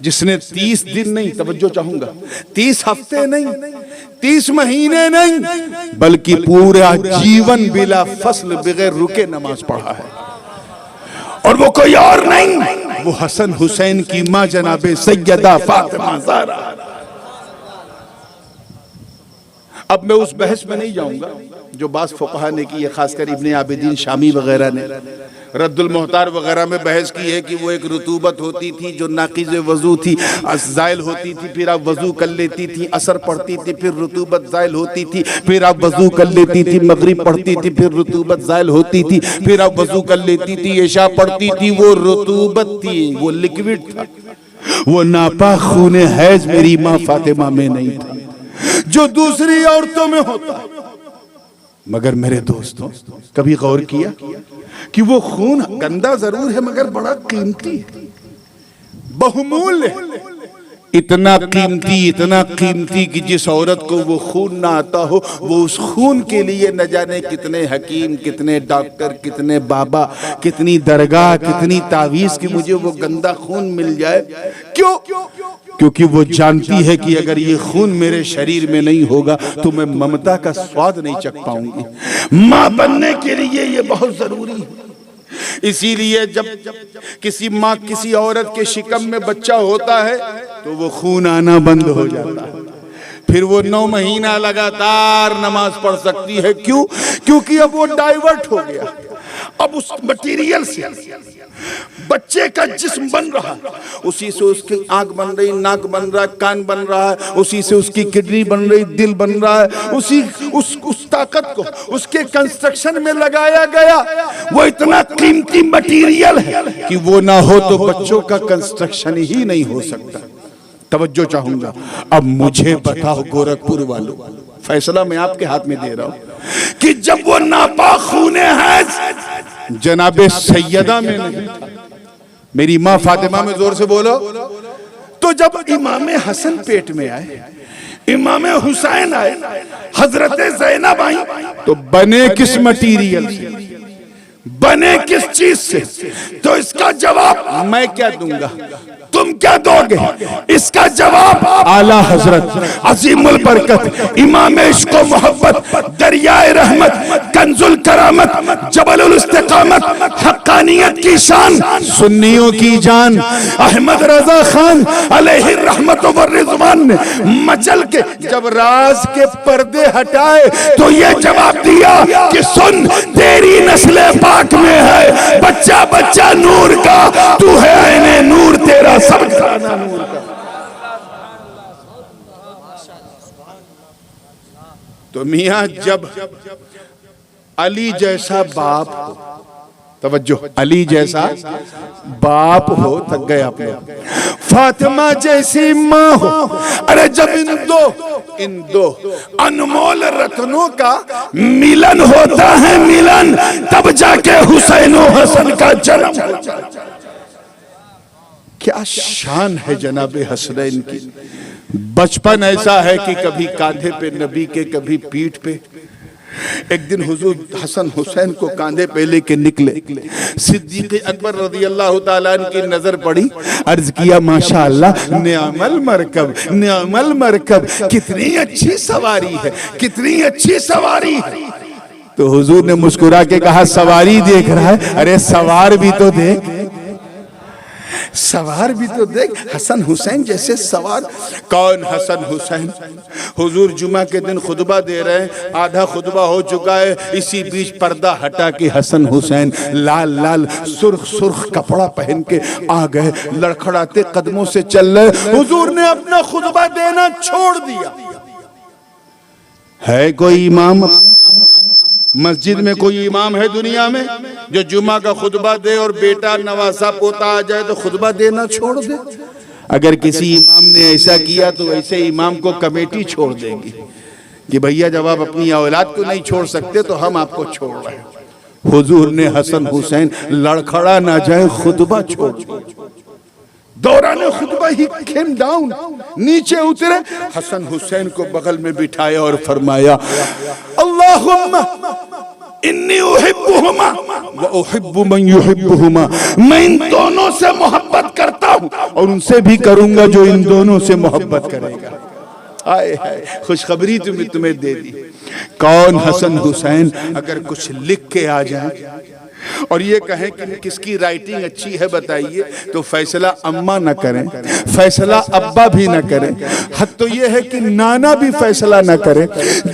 जिसने 30 दिन नहीं, तवज्जो चाहूंगा, 30 हफ्ते नहीं, 30 महीने नहीं, बल्कि पूरा जीवन बिला फसल बगैर रुके नमाज पढ़ा है। और वो कोई और नहीं, वो हसन हुसैन की मां जनाबे सैयदा फातिमा ज़हरा। अब मैं उस बहस में नहीं जाऊंगा जो बास फुक़हा ने की है, खासकर इब्ने आबिदीन शामी वगैरह ने रद्दुल मोहतार वगैरह में बहस की है कि वो एक रुतूबत होती थी जो नाक़िज़ वज़ू थी, ज़ाइल होती थी, फिर आप वज़ू कर लेती थी, असर पढ़ती थी, फिर रुतूबत ज़ाइल होती थी, फिर आप वज़ू कर लेती थी, मगरिब पढ़ती थी, फिर रुतूबत ज़ाइल होती थी, फिर आप वज़ू कर लेती थी, इशा पढ़ती थी। वो रुतूबत थी, वो लिक्विड था, वो नापाक खूने हैज मेरी माँ फातिमा में नहीं था जो दूसरी औरतों में होता। मगर मेरे दोस्तों, कभी गौर किया कि वो खून गंदा जरूर है मगर बड़ा कीमती है, बहुमूल्य है। इतना कीमती कि जिस औरत को वो खून ना आता हो, वो उस खून के लिए न जाने कितने हकीम, कितने डॉक्टर, कितने बाबा, कितनी दरगाह, कितनी तावीज कि मुझे वो गंदा खून मिल जाए। क्यों? क्योंकि वो जानती है कि अगर ये खून मेरे शरीर में नहीं होगा तो मैं ममता का स्वाद नहीं चख पाऊंगी। मां बनने के लिए ये बहुत जरूरी है। इसीलिए जब किसी माँ किसी औरत के शिकम में बच्चा होता है तो वो खून आना बंद हो जाता है, फिर वो 9 महीना लगातार नमाज पढ़ सकती है। क्यों? क्योंकि अब वो डाइवर्ट हो गया। अब उस मटेरियल से बच्चे का जिस्म बन रहा है, उसी से उसकी आंख बन रही, नाक बन रहा है, कान बन रहा है, उसी से उसकी किडनी बन रही, दिल बन रहा है, उस ताकत को उसके कंस्ट्रक्शन में लगाया गया। वो इतना कीमती मटेरियल है कि वो ना हो तो बच्चों का कंस्ट्रक्शन ही नहीं हो सकता। तवज्जो चाहूंगा। अब मुझे बताओ गोरखपुर वालों, फैसला मैं आपके हाथ में दे रहा हूं कि जब वो नापाक खूने हैं जनाबे सैयदा में नहीं था, मेरी माँ फातिमा में जोर से बोलो, तो जब इमाम हसन पेट में आए, इमाम हुसैन आए, हजरत ज़ैनब आई, तो बने किस मटीरियल से, बने किस चीज से? तो इसका जवाब मैं क्या दूंगा, तुम क्या दोगे? इसका जवाब आला हजरत अजीमुल बरकत इमाम इश्क व मोहब्बत दरियाए रहमत कंजुल करामत जबलुल इस्तिकामत हक्कानियत की शान सुन्नियों की जान अहमद रजा खान अलैहि रहमत व रिजवान ने मचल के जब राज के पर्दे हटाए तो ये जवाब दिया कि सुन, तेरी नस्ल पाक में है बच्चा बच्चा नूर का, तू है ऐने नूर, तेरा सब घराना नूर का। तो मियां जब अली जैसा बाप हो, तवज्जो, अली जैसा बाप हो, थक गए आप लोग, फातिमा जैसी माँ हो, अरे जब इन दो अनमोल रत्नों का मिलन होता है, मिलन, तब जाके हुसैन और हसन का जन्म होता है। क्या शान है जनाबे हसनैन की। बचपन ऐसा है कि कभी कांधे पे नबी के, कभी पीठ पे। एक दिन हुजूर हसन हुसैन को कांधे पे लेके निकले, सिद्दीक़ अकबर रज़ियल्लाहु ताला अन्हु की नजर पड़ी, अर्ज किया माशाअल्लाह निअमल मरकब, निअमल मरकब, कितनी अच्छी सवारी है, कितनी अच्छी सवारी है। तो हुजूर ने मुस्कुरा के कहा सवारी देख रहा है, अरे सवार भी तो देख, सवार भी तो देख, हसन हुसैन जैसे सवार। कौन हसन हुसैन? हुजूर जुमा के दिन खुतबा दे रहे हैं, आधा खुतबा हो चुका है, इसी बीच पर्दा हटा के हसन हुसैन लाल लाल सुर्ख सुर्ख कपड़ा पहन के आ गए, लड़खड़ाते कदमों से चल रहे। हुजूर ने अपना खुतबा देना छोड़ दिया। है कोई इमाम मस्जिद में, कोई इमाम है दुनिया में जो जुमा का खुतबा दे और बेटा नवासा पोता आ जाए तो खुतबा देना छोड़ दे? अगर किसी इमाम ने ऐसा किया तो ऐसे इमाम को कमेटी छोड़ देगी कि भैया जब आप अपनी औलाद को नहीं छोड़ सकते तो हम आपको छोड़ रहे हैं। हुजूर ने हसन हुसैन लड़खड़ा ना जाए खुतबा छोड़, दौरान खुतबा ही केम डाउन, नीचे उतरे, हसन हुसैन को बगल में बिठाया और फरमाया अल्लाहुम्मा इन्नी उहिब्बुहुमा व उहिब्बु मन युहिब्बुहुमा, मैं इन दोनों से मोहब्बत करता हूँ और उनसे भी करूंगा जो इन दोनों से मोहब्बत करेगा। आए हाय, खुशखबरी तुम्हें दे दी। कौन हसन हुसैन? अगर कुछ लिख के आ जाए और ये कहें कि किसकी राइटिंग अच्छी है बताइए, तो फैसला अम्मा न करें, फैसला अब्बा भी न करें, हद तो ये है कि नाना भी फैसला न करें,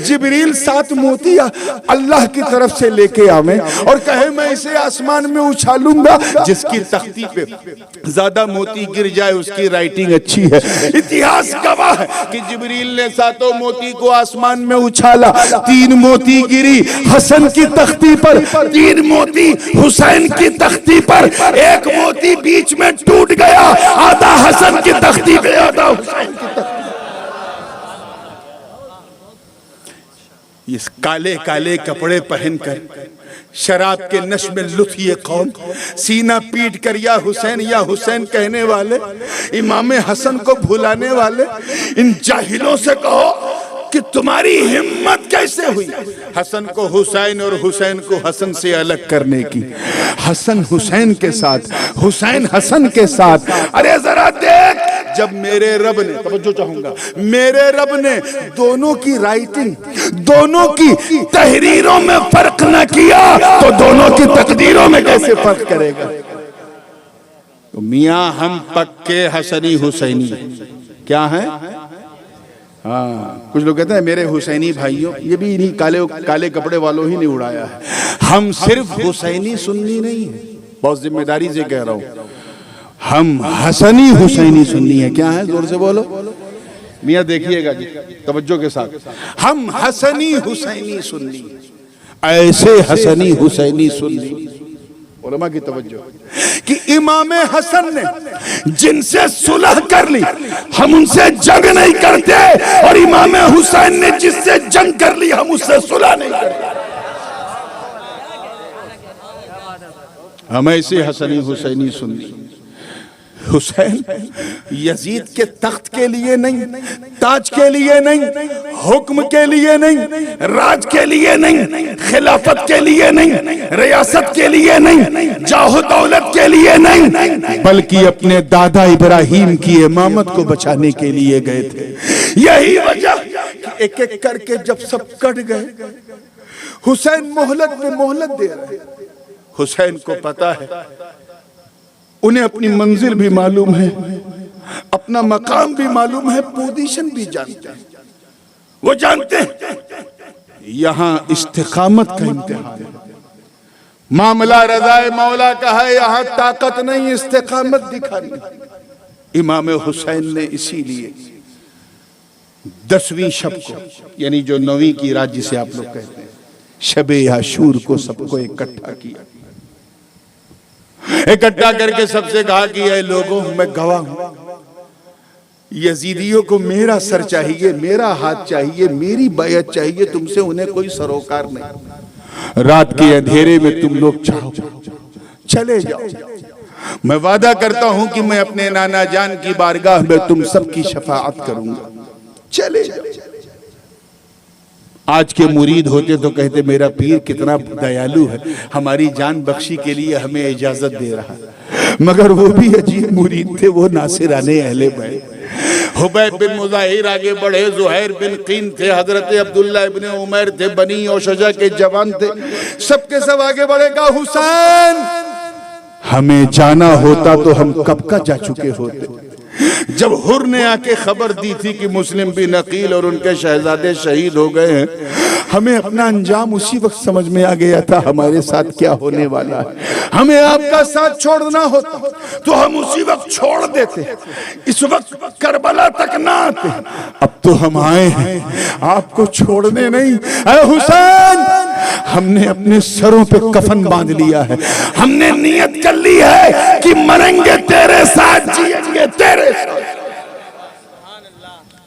जिब्रील 7 मोती अल्लाह की तरफ से लेके आवे और कहे मैं इसे आसमान में उछालूंगा, जिसकी तख्ती पे ज्यादा मोती गिर जाए उसकी राइटिंग अच्छी है। इतिहास गवाह है कि जिब्रील ने 7 मोती को आसमान में उछाला, 3 मोती गिरी हसन की तख्ती पर, 3 मोती हुसैन की तख्ती पर, 1 मोती बीच में टूट गया, आधा हसन की तख्ती पे, आधा हुसैन की तख्ती। इस काले काले कपड़े पहनकर शराब के नश में लुत्फ ये कौम, सीना पीट कर या हुसैन कहने वाले, इमाम हसन को भुलाने वाले इन जाहिलों से कहो कि तुम्हारी हिम्मत कैसे हुई हसन को हुसैन और हुसैन को हसन से अलग करने की, हसन हुसैन के साथ, हुसैन हसन के साथ। अरे जरा देख, जब मेरे रब ने, तवज्जो चाहूंगा, मेरे रब ने दोनों की राइटिंग, दोनों की तहरीरों में फर्क न किया तो दोनों की तकदीरों में कैसे फर्क करेगा? तो मियां हम पक्के हसनी हुसैनी क्या है? हाँ, कुछ लोग कहते हैं मेरे हुसैनी भाइयों, ये भी इन्हीं काले कपड़े वालों ही ने उड़ाया है। हम सिर्फ हुसैनी सुन्नी नहीं है, बहुत जिम्मेदारी से कह रहा हूं, हम हसनी हुसैनी सुन्नी है। क्या है? जोर से बोलो मियां, देखिएगा जी तवज्जो के साथ, हम हसनी हुसैनी सुन्नी, ऐसे हसनी हुसैनी सुन्नी। उलमा की तवज्जो कि इमाम हसन ने जिनसे सुलह कर ली हम उनसे जंग नहीं करते, और इमाम हुसैन ने जिससे जंग कर ली हम उससे सुलह नहीं करते। हम ऐसे हसनी हुसैनी सुन्नी। हुसैन यजीद के तख्त के लिए नहीं, ताज के लिए नहीं, हुक्म के लिए नहीं, राज के लिए नहीं, खिलाफत के लिए नहीं, रियासत के लिए नहीं, जाहो दौलत के लिए नहीं, बल्कि अपने दादा इब्राहिम की इमामत को बचाने के लिए गए थे। यही वजह एक एक करके जब सब कट गए, हुसैन मोहलत पे मोहलत दे रहे। हुसैन को पता है, उन्हें अपनी मंजिल भी मालूम है, अपना मकाम भी मालूम है, पोजीशन भी जानते हैं। वो जानते हैं यहां इस्तिकामत का इम्तिहान है, मामला रज़ाए मौला का है, यहां ताकत नहीं इस्तिकामत दिखानी। इमाम हुसैन ने इसीलिए 10वीं शब को, यानी जो 9वीं की रात जिसे आप लोग कहते हैं, शबे आशूर को सबको इकट्ठा किया, इकट्ठा करके सबसे कहा कि ये लोगों, मैं गवाह हूं, यजीदियों को मेरा सर चाहिए, मेरा हाथ चाहिए, मेरी बैयत चाहिए, तुमसे उन्हें कोई सरोकार नहीं। रात के अंधेरे में तुम लोग चाहो चले जाओ, मैं वादा करता हूं कि मैं अपने नाना जान की बारगाह में तुम सबकी शफाअत करूंगा, चले जाओ। आज के मुरीद होते तो कहते मेरा पीर कितना दयालु है, हमारी जान बख्शी के लिए हमें इजाजत दे रहा है। मगर वो भी अजीब मुरीद थे, वो नासिराने अहले बैत। हुबैब बिन मुजाहिर आगे बढ़े, जुहैर बिन कीन थे, हजरत अब्दुल्ला इब्न उमैर थे, बनी और शजा के जवान थे, सबके सब आगे बढ़ेगा। हुसैन, हमें जाना होता तो हम कब का जा चुके होते। जब हुर ने आके खबर दी थी कि मुस्लिम बिन अकील और उनके शहजादे शहीद हो गए हैं, हमें अपना अंजाम उसी वक्त समझ में आ गया था हमारे साथ क्या होने वाला है। हमें आपका साथ छोड़ना होता तो हम उसी वक्त छोड़ देते, इस वक्त करबला तक ना आते। अब तो हम आए हैं आपको छोड़ने नहीं। ऐ हुसैन, हमने अपने सरों पे कफन बांध लिया है, हमने नियत कर ली है कि मरेंगे तेरे साथ, जिएंगे तेरे साथ।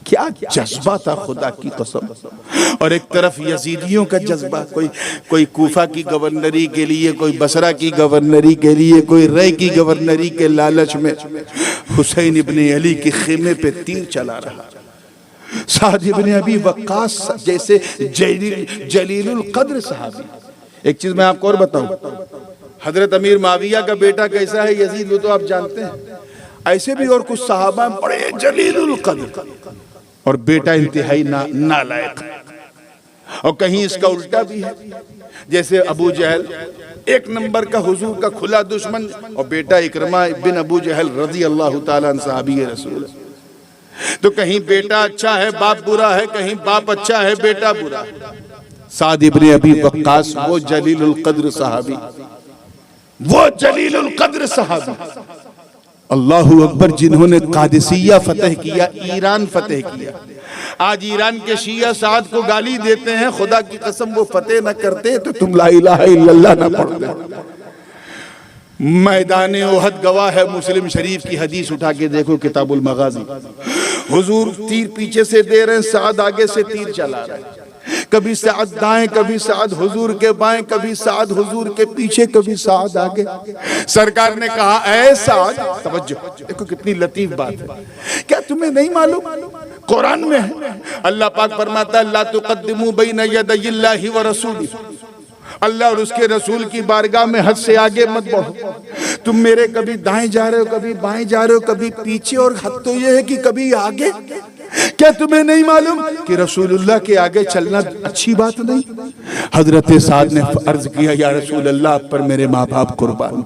क्या जज्बा था खुदा की कसम। और एक तरफ यजीदियों का जज्बा, कोई कूफा की गवर्नरी के लिए, कोई बसरा की गवर्नरी के लिए, कोई रे की गवर्नरी के लालच में हुसैन इब्ने अली के खेमे पे तीर चला रहा। साद इब्ने अबी वक्कास जैसे जलीलुल कद्र सहाबी। एक चीज मैं आपको और बताऊं, हजरत अमीर माविया का बेटा कैसा है यजीद, वो तो आप जानते हैं। ऐसे भी और कुछ सहाबा बड़े जलीलुल कद्र और बेटा इंतहाई नालायक। और कहीं इसका उल्टा भी है, जैसे अबू जहल एक नंबर का हुजूर का खुला दुश्मन, और बेटा इकरमा बिन अबू जहल रज़ी अल्लाह ताला अन्हु सहाबी रसूल। तो कहीं बेटा अच्छा है बाप बुरा है, कहीं बाप अच्छा है बेटा बुरा है। साद इब्ने अबी वक्कास वो जलीलुल कद्र सहाबी, वो जलीलुल कद्र सहाबी, अल्लाहु अकबर, जिन्होंने कादिसिया फतेह किया, ईरान फतेह किया। आज ईरान के शिया साद को गाली देते हैं, खुदा की कसम वो फतेह न करते तो तुम ला इलाहा इल्लल्लाह न पढ़ते। मैदान उहद गवाह है, मुस्लिम शरीफ की हदीस उठा के देखो, किताबुल मगाजी। हुजूर तीर पीछे से दे रहे हैं, साद आगे से तीर चला रहे हैं। कभी साद दाएं, कभी साद हुजूर के बाएं, कभी साद हुजूर के पीछे, कभी साद आगे। सरकार ने कहा ऐ साद, तवज्जो, देखो कितनी लतीफ बात है, क्या तुम्हें नहीं मालूम कुरान में है, अल्लाह पाक फरमाता है ला तुक़द्दिमू बैन यदैहिल्लाहि व रसूली, अल्लाह और उसके रसूल की बारगाह में हद से आगे मत बढ़ो। तुम मेरे कभी दाएं जा रहे हो, कभी बाएं जा रहे हो, कभी पीछे, और हद तो ये है कि कभी आगे। क्या तुम्हें नहीं मालूम कि रसूलुल्लाह के आगे चलना अच्छी बात नहीं? हजरत साद ने अर्ज किया या रसूल अल्लाह, पर मेरे माँ बाप कुर्बान,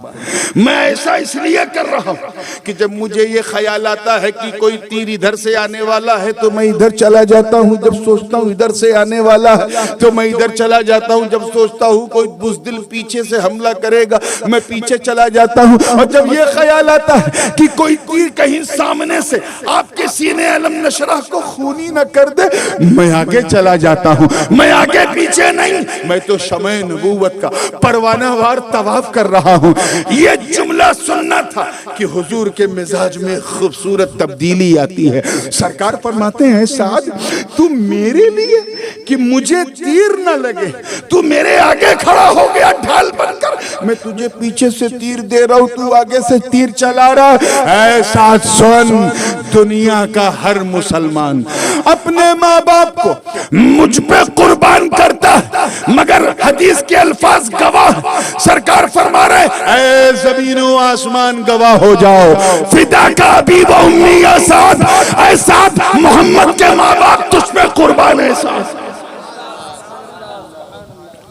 मैं ऐसा इसलिए कर रहा हूँ कि जब मुझे ये ख्याल आता है कि कोई तीर इधर से आने वाला है तो मैं इधर चला जाता हूँ, जब सोचता हूँ इधर से आने वाला है तो मैं इधर चला जाता हूँ, जब सोचता हूँ कोई बुज़दिल पीछे से हमला करेगा मैं पीछे चला जाता हूँ, और जब ये ख्याल आता है कि कोई तीर कहीं सामने से आपके सीने अलम नशरा को खूनी न कर दे, मैं आगे चला जाता हूँ। मैं आगे पीछे नहीं, मैं तो शमे नबूवत का परवाना वार तवाफ कर रहा हूँ। ये जुमला सुनना था कि हुजूर के मिजाज में खूबसूरत तब्दीली आती है। सरकार फरमाते हैं साद, तू मेरे लिए कि मुझे तीर न लगे, तू मेरे आगे खड़ा हो गया ढाल बनकर, मैं तुझे पीछे से तीर दे रहा हूँ, तू आगे से तीर चला रहा है। ऐसा सुन, दुनिया का हर मुसलमान अपने माँ बाप को मुझ पे कुर्बान करता है, मगर हदीस के अल्फाज गवाह, सरकार फरमा रहे ऐ ज़मीन व आसमान गवाह हो जाओ, फिदा का अबी व उम्मी या साद, ऐ साद मोहम्मद के माँ बाप तुझ पे कुर्बान है। साद,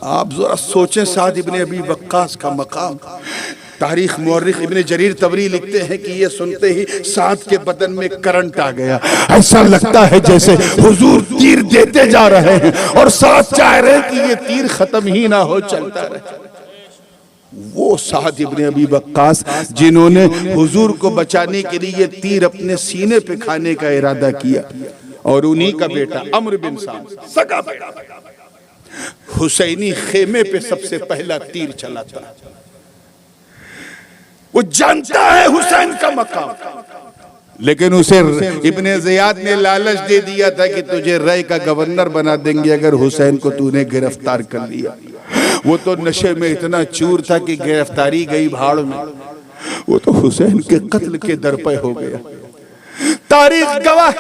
आप जरा सोचें साद इब्ने अबी वक्कास का मकाम। तारीख मुअर्रिख इब्ने जरीर तबरी लिखते हैं कि ये सुनते ही साद के बदन में करंट आ गया, ऐसा लगता है जैसे हुजूर तीर देते जा रहे हैं और साद चाह रहे हैं कि ये तीर खत्म ही ना हो, चलता रहे। वो साद इब्ने अबी वक्कास जिन्होंने हुजूर को बचाने के लिए तीर अपने सीने पे खाने का इरादा किया, और उन्हीं का बेटा अम्र बिन साम, सगा बेटा, हुसैनी खेमे पे सबसे पहला तीर चलाता। वो जानता है हुसैन का मकाम, लेकिन उसे इब्ने ज़ियाद ने लालच दे दिया था कि तुझे रय का गवर्नर बना देंगे अगर हुसैन को तूने गिरफ्तार कर लिया। वो तो नशे में इतना चूर था कि गिरफ्तारी गई भाड़ में, वो तो हुसैन के कत्ल के दर पे हो गया। तारीख गवाह,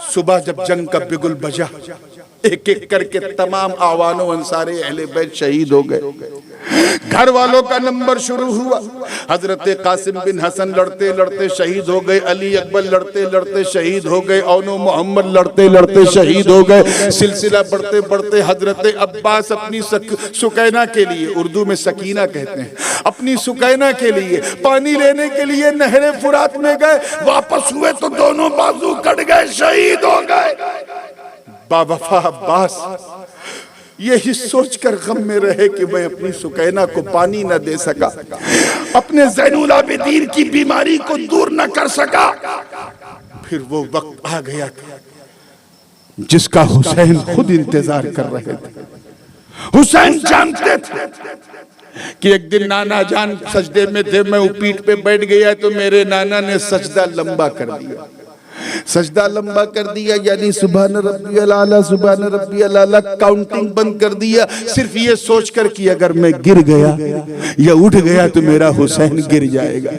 सुबह जब जंग का बिगुल बजा, एक एक करके तमाम आवानो अंसारे अहले बैत शहीद हो गए। घर वालों का नंबर शुरू हुआ। हजरत कासिम बिन हसन लड़ते लड़ते शहीद हो गए, अली अकबर लड़ते लड़ते शहीद हो गए, औनो मोहम्मद लड़ते लड़ते शहीद हो गए। सिलसिला बढ़ते बढ़ते हजरत अब्बास अपनी सुकैना के लिए, उर्दू में सकीना कहते हैं, अपनी सुकैना के लिए पानी लेने के लिए नहरे फुरात में गए। वापस हुए तो दोनों बाजू कट गए, शहीद हो गए। बावफा अब्बास यही सोचकर गम में रहे कि मैं अपनी सुकैना को पानी न दे सका, अपने ज़ैनुल आबिदीन की बीमारी को दूर न कर सका। फिर वो वक्त आ गया जिसका हुसैन खुद इंतजार कर रहे थे। हुसैन जानते थे कि एक दिन नाना जान सजदे में थे, मैं पीठ पे बैठ गया तो मेरे नाना ने सजदा लंबा कर दिया। सजदा लंबा कर दिया यानी सुभान रब्बियल आला, सुभान रब्बियल आला, काउंटिंग बंद कर दिया, सिर्फ ये सोचकर कि अगर मैं गिर गया या उठ गया तो मेरा हुसैन गिर जाएगा।